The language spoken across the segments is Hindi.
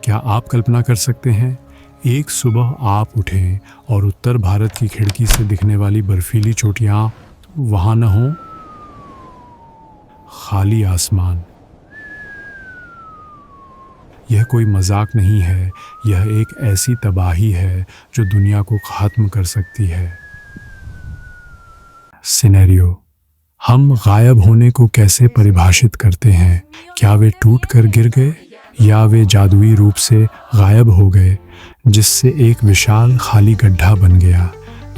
क्या आप कल्पना कर सकते हैं, एक सुबह आप उठें और उत्तर भारत की खिड़की से दिखने वाली बर्फीली चोटियां वहां न हों, खाली आसमान। यह कोई मजाक नहीं है, यह एक ऐसी तबाही है जो दुनिया को खत्म कर सकती है। सिनेरियो, हम गायब होने को कैसे परिभाषित करते हैं? क्या वे टूट कर गिर गए या वे जादुई रूप से गायब हो गए, जिससे एक विशाल खाली गड्ढा बन गया?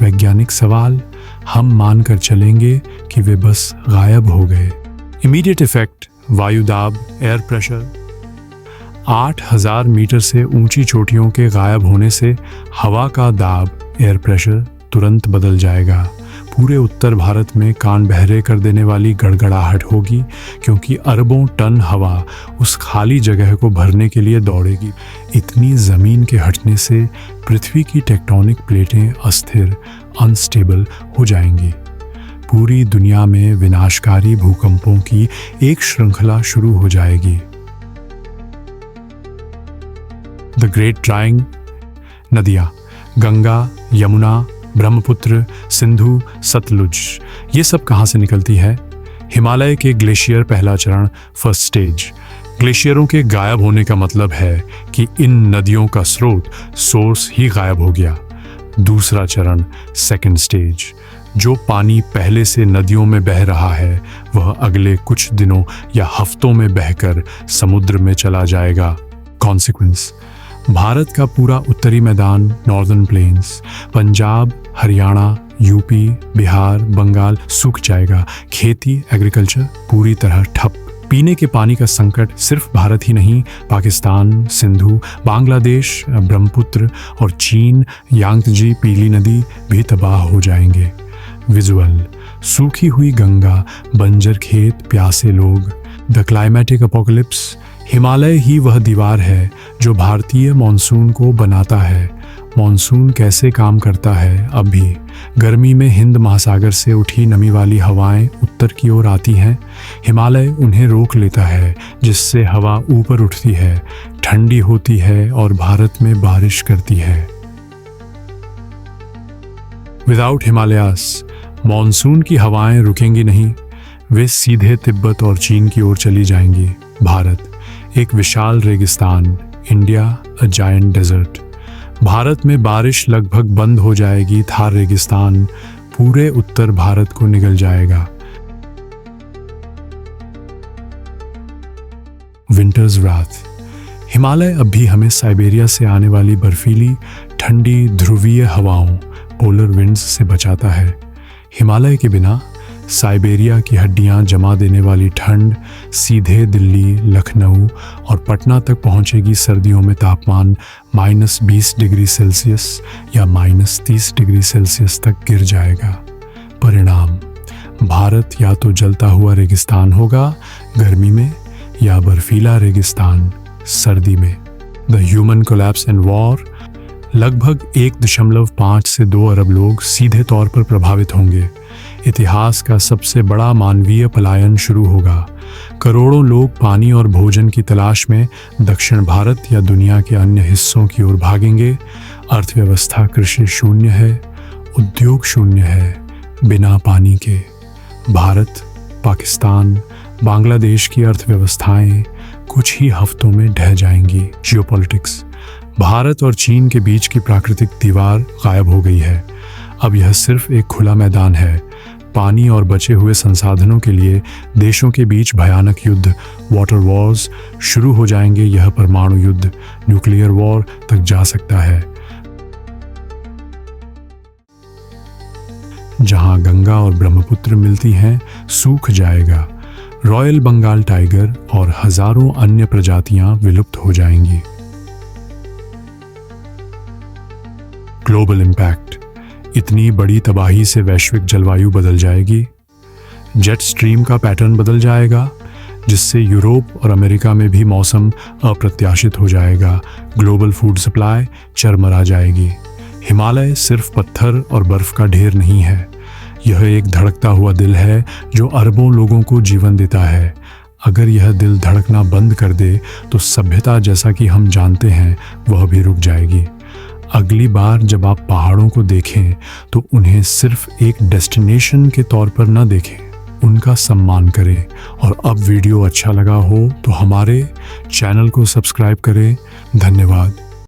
वैज्ञानिक सवाल, हम मानकर चलेंगे कि वे बस गायब हो गए। इमीडिएट इफेक्ट, वायुदाब, एयर प्रेशर। 8,000 मीटर से ऊंची चोटियों के गायब होने से हवा का दाब, एयर प्रेशर तुरंत बदल जाएगा। पूरे उत्तर भारत में कान बहरे कर देने वाली गड़गड़ाहट होगी, क्योंकि अरबों टन हवा उस खाली जगह को भरने के लिए दौड़ेगी। इतनी ज़मीन के हटने से पृथ्वी की टेक्टोनिक प्लेटें अस्थिर, अनस्टेबल हो जाएंगी। पूरी दुनिया में विनाशकारी भूकंपों की एक श्रृंखला शुरू हो जाएगी। The great drawing. नदियाँ गंगा, यमुना, ब्रह्मपुत्र, सिंधु, सतलुज, ये सब कहाँ से निकलती है? हिमालय के ग्लेशियर पहला चरण, फर्स्ट स्टेज। ग्लेशियरों के गायब होने का मतलब है कि इन नदियों का स्रोत, सोर्स ही गायब हो गया। दूसरा चरण, सेकंड स्टेज। जो पानी पहले से नदियों में बह रहा है वह अगले कुछ दिनों या हफ्तों में बहकर समुद्र में चला जाएगा। कॉन्सिक्वेंस, भारत का पूरा उत्तरी मैदान, northern plains, Punjab, Haryana, UP, Bihar, Bengal सूख जाएगा। खेती, एग्रीकल्चर पूरी तरह ठप। पीने के पानी का संकट सिर्फ भारत ही नहीं, पाकिस्तान, सिंधु, बांग्लादेश, ब्रह्मपुत्र और चीन, यांगत्जे पीली नदी भी तबाह हो जाएंगे। विजुअल, सूखी हुई गंगा, बंजर खेत, प्यासे लोग। द क्लाइमेटिक अपोकलिप्स, हिमालय ही वह दीवार है जो भारतीय मॉनसून को बनाता है। मॉनसून कैसे काम करता है? अब भी गर्मी में हिंद महासागर से उठी नमी वाली हवाएं उत्तर की ओर आती हैं। हिमालय उन्हें रोक लेता है, जिससे हवा ऊपर उठती है, ठंडी होती है और भारत में बारिश करती है। विदाउट हिमालयास, मॉनसून की हवाएं रुकेंगी नहीं, वे सीधे तिब्बत और चीन की ओर चली जाएंगी। भारत एक विशाल रेगिस्तान, इंडिया अ जायंट डेजर्ट। भारत में बारिश लगभग बंद हो जाएगी, थार रेगिस्तान पूरे उत्तर भारत को निगल जाएगा। विंटर्स रात, हिमालय अब भी हमें साइबेरिया से आने वाली बर्फीली, ठंडी ध्रुवीय हवाओं, पोलर विंड्स से बचाता है। हिमालय के बिना साइबेरिया की हड्डियां जमा देने वाली ठंड सीधे दिल्ली, लखनऊ और पटना तक पहुंचेगी। सर्दियों में तापमान -20 डिग्री सेल्सियस या -30 डिग्री सेल्सियस तक गिर जाएगा। परिणाम, भारत या तो जलता हुआ रेगिस्तान होगा गर्मी में, या बर्फीला रेगिस्तान सर्दी में। The human collapse and war, लगभग 1.5 से 2 अरब लोग सीधे तौर पर प्रभावित होंगे। इतिहास का सबसे बड़ा मानवीय पलायन शुरू होगा। करोड़ों लोग पानी और भोजन की तलाश में दक्षिण भारत या दुनिया के अन्य हिस्सों की ओर भागेंगे। अर्थव्यवस्था कृषि शून्य है, उद्योग शून्य है। बिना पानी के भारत, पाकिस्तान, बांग्लादेश की अर्थव्यवस्थाएं कुछ ही हफ्तों में ढह जाएंगी। जियोपॉलिटिक्स, भारत और चीन के बीच की प्राकृतिक दीवार गायब हो गई है। अब यह सिर्फ एक खुला मैदान है। पानी और बचे हुए संसाधनों के लिए देशों के बीच भयानक युद्ध, वाटर वॉर्स शुरू हो जाएंगे। यह परमाणु युद्ध, न्यूक्लियर वॉर तक जा सकता है। जहां गंगा और ब्रह्मपुत्र मिलती हैं, सूख जाएगा। रॉयल बंगाल टाइगर और हजारों अन्य प्रजातियां विलुप्त हो जाएंगी। ग्लोबल इम्पैक्ट, इतनी बड़ी तबाही से वैश्विक जलवायु बदल जाएगी। जेट स्ट्रीम का पैटर्न बदल जाएगा, जिससे यूरोप और अमेरिका में भी मौसम अप्रत्याशित हो जाएगा। ग्लोबल फूड सप्लाई चरमरा जाएगी। हिमालय सिर्फ पत्थर और बर्फ का ढेर नहीं है, यह एक धड़कता हुआ दिल है जो अरबों लोगों को जीवन देता है। अगर यह दिल धड़कना बंद कर दे तो सभ्यता जैसा कि हम जानते हैं वह भी रुक जाएगी। अगली बार जब आप पहाड़ों को देखें तो उन्हें सिर्फ एक डेस्टिनेशन के तौर पर न देखें, उनका सम्मान करें। और अब वीडियो अच्छा लगा हो तो हमारे चैनल को सब्सक्राइब करें। धन्यवाद।